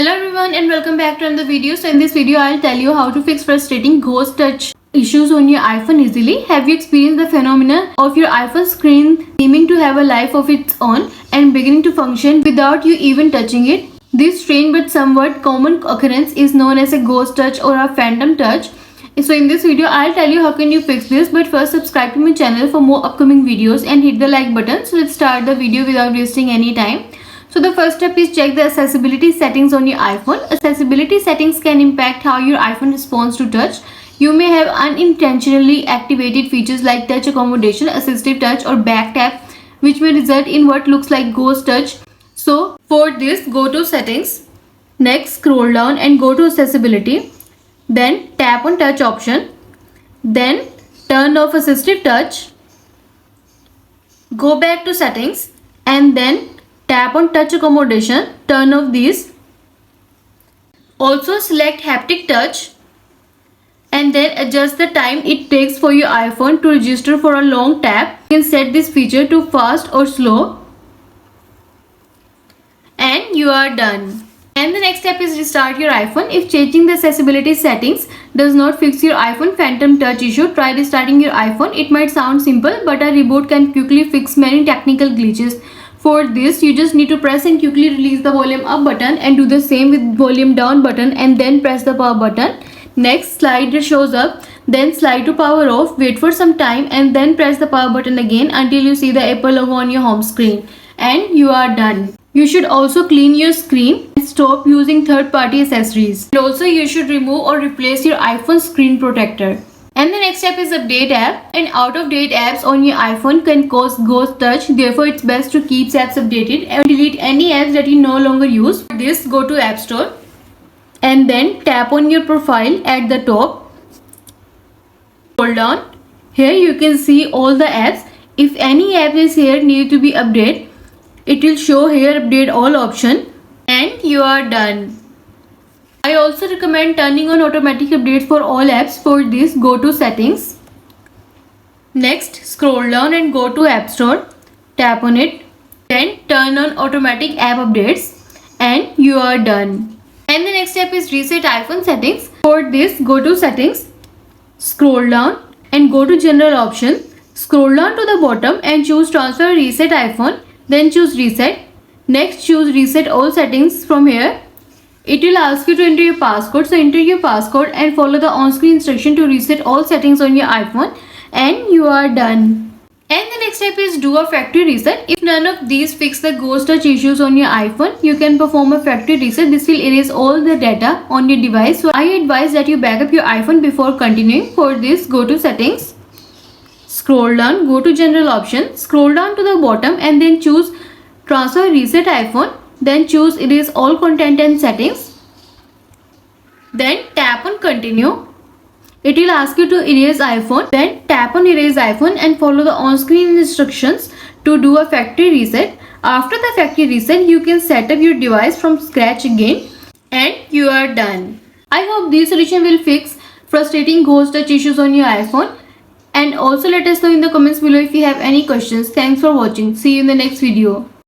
Hello everyone and welcome back to another video. So in this video I'll tell you how to fix frustrating ghost touch issues on your iPhone easily. Have you experienced the phenomenon of your iPhone screen seeming to have a life of its own and beginning to function without you even touching it? This strange but somewhat common occurrence is known as a ghost touch or a phantom touch. So in this video I'll tell you how can you fix this, but first subscribe to my channel for more upcoming videos and hit the like button. So let's start the video without wasting any time. So the first step is check the accessibility settings on your iPhone. Accessibility settings can impact how your iPhone responds to touch. You may have unintentionally activated features like touch accommodation, assistive touch or back tap, which may result in what looks like ghost touch. So for this, go to settings, next scroll down and go to accessibility, then tap on touch option, then turn off assistive touch, go back to settings and then tap on touch accommodation, turn off these. Also select haptic touch and then adjust the time it takes for your iPhone to register for a long tap. You can set this feature to fast or slow and you are done. And the next step is restart your iPhone. If changing the accessibility settings does not fix your iPhone phantom touch issue, try restarting your iPhone. It might sound simple, but a reboot can quickly fix many technical glitches. For this, you just need to press and quickly release the volume up button and do the same with volume down button and then press the power button. Next, slider shows up, then slide to power off, wait for some time and then press the power button again until you see the Apple logo on your home screen and you are done. You should also clean your screen and stop using third-party accessories. And also you should remove or replace your iPhone screen protector. And the next step is update app. And out-of-date apps on your iPhone can cause ghost touch. Therefore, it's best to keep apps updated and delete any apps that you no longer use. For this, go to App Store and then tap on your profile at the top. Scroll down. Here you can see all the apps. If any app is here need to be updated, it will show here update all option and you are done. I also recommend turning on automatic updates for all apps. For this, go to settings. Next, scroll down and go to App Store. Tap on it. Then turn on automatic app updates and you are done. And the next step is reset iPhone settings. For this, go to settings. Scroll down and go to general option. Scroll down to the bottom and choose transfer reset iPhone. Then choose reset. Next, choose reset all settings from here. It will ask you to enter your passcode, so enter your passcode and follow the on-screen instruction to reset all settings on your iPhone and you are done. And the next step is do a factory reset. If none of these fix the ghost touch issues on your iPhone, you can perform a factory reset. This will erase all the data on your device. So I advise that you back up your iPhone before continuing. For this, go to settings, scroll down, go to general option, scroll down to the bottom and then choose transfer reset iPhone. Then choose erase all content and settings. Then tap on continue. It will ask you to erase iPhone. Then tap on erase iPhone and follow the on-screen instructions to do a factory reset. After the factory reset, you can set up your device from scratch again and you are done. I hope this solution will fix frustrating ghost touch issues on your iPhone. And also let us know in the comments below if you have any questions. Thanks for watching. See you in the next video.